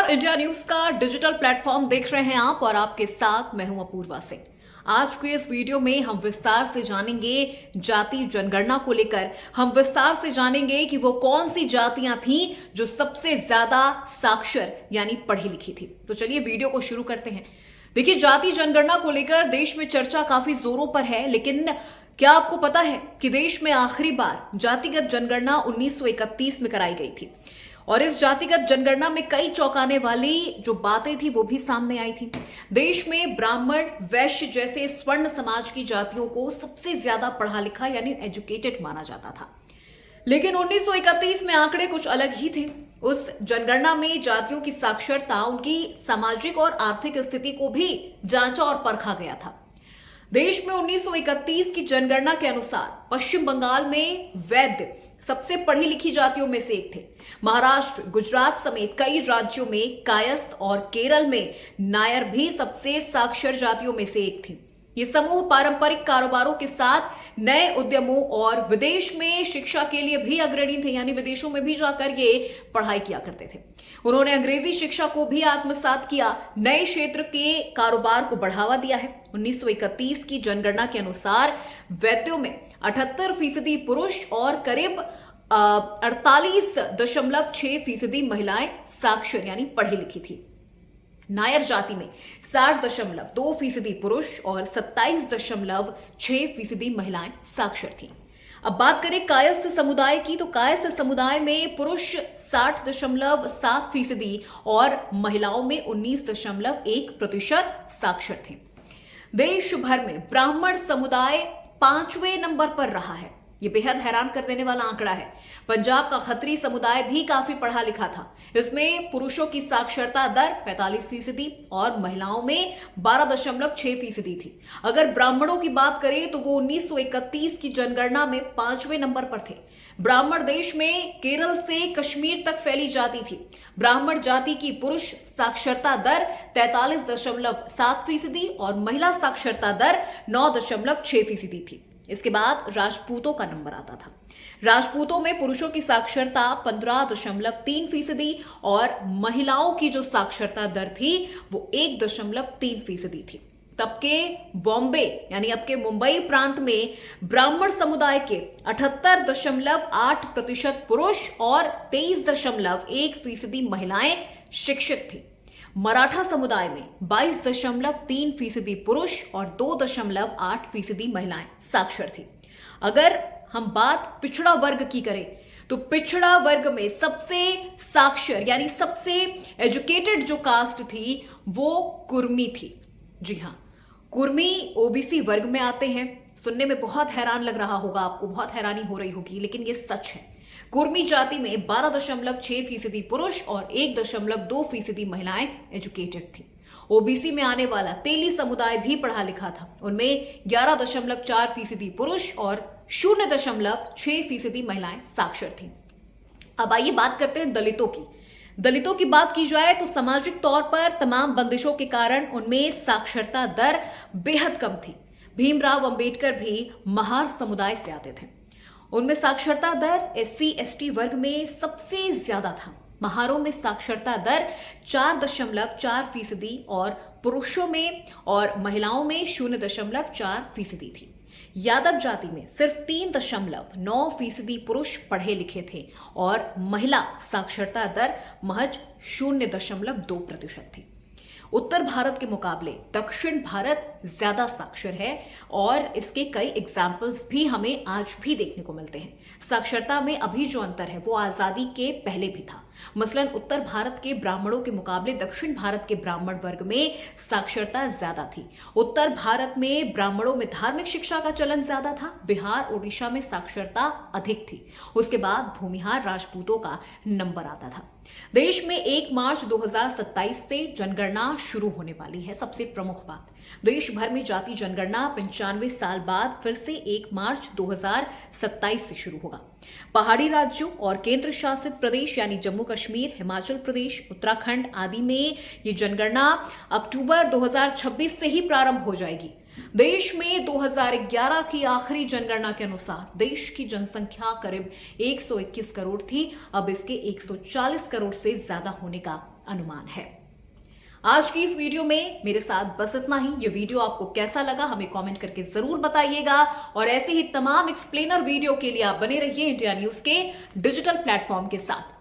India news का digital platform देख रहे हैं आप और आपके साथ मैं हूं अपूर्वा सिंह। आज के इस वीडियो में हम विस्तार से जानेंगे जाति जनगणना को लेकर। हम विस्तार से जानेंगे कि वो कौन सी जातियां थीं जो सबसे ज्यादा साक्षर यानी पढ़ी लिखी थी। तो चलिए वीडियो को शुरू करते हैं। देखिए, जाति जनगणना को लेकर देश में चर्चा काफी जोरों पर है, लेकिन क्या आपको पता है कि देश में आखिरी बार जातिगत जनगणना 1931 में कराई गई थी और इस जातिगत जनगणना में कई चौंकाने वाली जो बातें थी वो भी सामने आई थी। देश में ब्राह्मण, वैश्य जैसे स्वर्ण समाज की जातियों को सबसे ज्यादा पढ़ा लिखा यानी एजुकेटेड माना जाता था, लेकिन 1931 में आंकड़े कुछ अलग ही थे। उस जनगणना में जातियों की साक्षरता, उनकी सामाजिक और आर्थिक स्थिति को भी जांचा और परखा गया था। देश में 1931 की जनगणना के अनुसार पश्चिम बंगाल में वैद्य सबसे पढ़ी लिखी जातियों में से एक थे। महाराष्ट्र, गुजरात समेत कई राज्यों में कायस्थ और केरल में नायर भी सबसे साक्षर जातियों में से एक थी। ये समूह पारंपरिक कारोबारों के साथ नए उद्यमों और विदेश में शिक्षा के लिए भी अग्रणी थे, यानी विदेशों में भी जाकर ये पढ़ाई किया करते थे। उन्होंने अंग्रेजी शिक्षा को भी आत्मसात किया, नए क्षेत्र के कारोबार को बढ़ावा दिया है। 1931 की जनगणना के अनुसार वैद्यों में 78% पुरुष और करीब 48.6% महिलाएं साक्षर यानी पढ़ी लिखी थी। नायर जाति में 60.2% पुरुष और 27.6% महिलाएं साक्षर थीं। अब बात करें कायस्थ समुदाय की, तो कायस्थ समुदाय में पुरुष 60.7% और महिलाओं में 19.1% साक्षर थे। देश भर में ब्राह्मण समुदाय 5वें नंबर पर रहा है। ये बेहद हैरान कर देने वाला आंकड़ा है। पंजाब का खत्री समुदाय भी काफी पढ़ा लिखा था। इसमें पुरुषों की साक्षरता दर 45% और महिलाओं में 12.6% थी। अगर ब्राह्मणों की बात करें तो वो 1931 की जनगणना में 5वें नंबर पर थे। ब्राह्मण देश में केरल से कश्मीर तक फैली जाति थी। ब्राह्मण जाति की पुरुष साक्षरता दर 43.7% और महिला साक्षरता दर 9.6% थी। इसके बाद राजपूतों का नंबर आता था। राजपूतों में पुरुषों की साक्षरता 15.3% और महिलाओं की जो साक्षरता दर थी वो 1.3% थी। तब के बॉम्बे यानी अब के मुंबई प्रांत में ब्राह्मण समुदाय के 78.8% पुरुष और 23.1% महिलाएं शिक्षित थी। मराठा समुदाय में 22.3% पुरुष और 2.8% महिलाएं साक्षर थी। अगर हम बात पिछड़ा वर्ग की करें तो पिछड़ा वर्ग में सबसे साक्षर यानी सबसे एजुकेटेड जो कास्ट थी वो कुर्मी थी। जी हां, कुर्मी ओबीसी वर्ग में आते हैं। सुनने में बहुत हैरान लग रहा होगा, आपको बहुत हैरानी हो रही होगी, लेकिन ये सच है। कुर्मी जाति में 12.6% पुरुष और 1.2% महिलाएं एजुकेटेड थी। ओबीसी में आने वाला तेली समुदाय भी पढ़ा लिखा था। उनमें 11.4% पुरुष और 0.6% महिलाएं साक्षर थीं। अब आइए बात करते हैं दलितों की। दलितों की बात की जाए तो सामाजिक तौर पर तमाम बंदिशों के कारण उनमें साक्षरता दर बेहद कम थी। भीमराव अंबेडकर भी महार समुदाय से आते थे। उनमें साक्षरता दर एससी एसटी वर्ग में सबसे ज्यादा था। महारों में साक्षरता दर 4.4% और पुरुषों में और महिलाओं में 0.4% थी। यादव जाति में सिर्फ 3.9% पुरुष पढ़े लिखे थे और महिला साक्षरता दर महज 0.2% थी। उत्तर भारत के मुकाबले दक्षिण भारत ज्यादा साक्षर है और इसके कई एग्जाम्पल्स भी हमें आज भी देखने को मिलते हैं। साक्षरता में अभी जो अंतर है वो आजादी के पहले भी था। मसलन उत्तर भारत के ब्राह्मणों के मुकाबले दक्षिण भारत के ब्राह्मण वर्ग में साक्षरता ज्यादा थी। उत्तर भारत में ब्राह्मणों में धार्मिक शिक्षा का चलन ज्यादा था। बिहार, उड़ीसा में साक्षरता अधिक थी। उसके बाद भूमिहार राजपूतों का नंबर आता था। देश में 1 मार्च 2027 से जनगणना शुरू होने वाली है। सबसे प्रमुख बात, देश भर में जाति जनगणना 95 साल बाद फिर से 1 मार्च 2027 से शुरू होगा। पहाड़ी राज्यों और केंद्र शासित प्रदेश यानी जम्मू कश्मीर, हिमाचल प्रदेश, उत्तराखंड आदि में ये जनगणना अक्टूबर 2026 से ही प्रारंभ हो जाएगी। देश में 2011 की आखिरी जनगणना के अनुसार देश की जनसंख्या करीब 121 करोड़ थी। अब इसके 140 करोड़ से ज्यादा होने का अनुमान है। आज की इस वीडियो में मेरे साथ बस इतना ही। ये वीडियो आपको कैसा लगा हमें कमेंट करके जरूर बताइएगा और ऐसे ही तमाम एक्सप्लेनर वीडियो के लिए आप बने रहिए इंडिया न्यूज के डिजिटल प्लेटफॉर्म के साथ।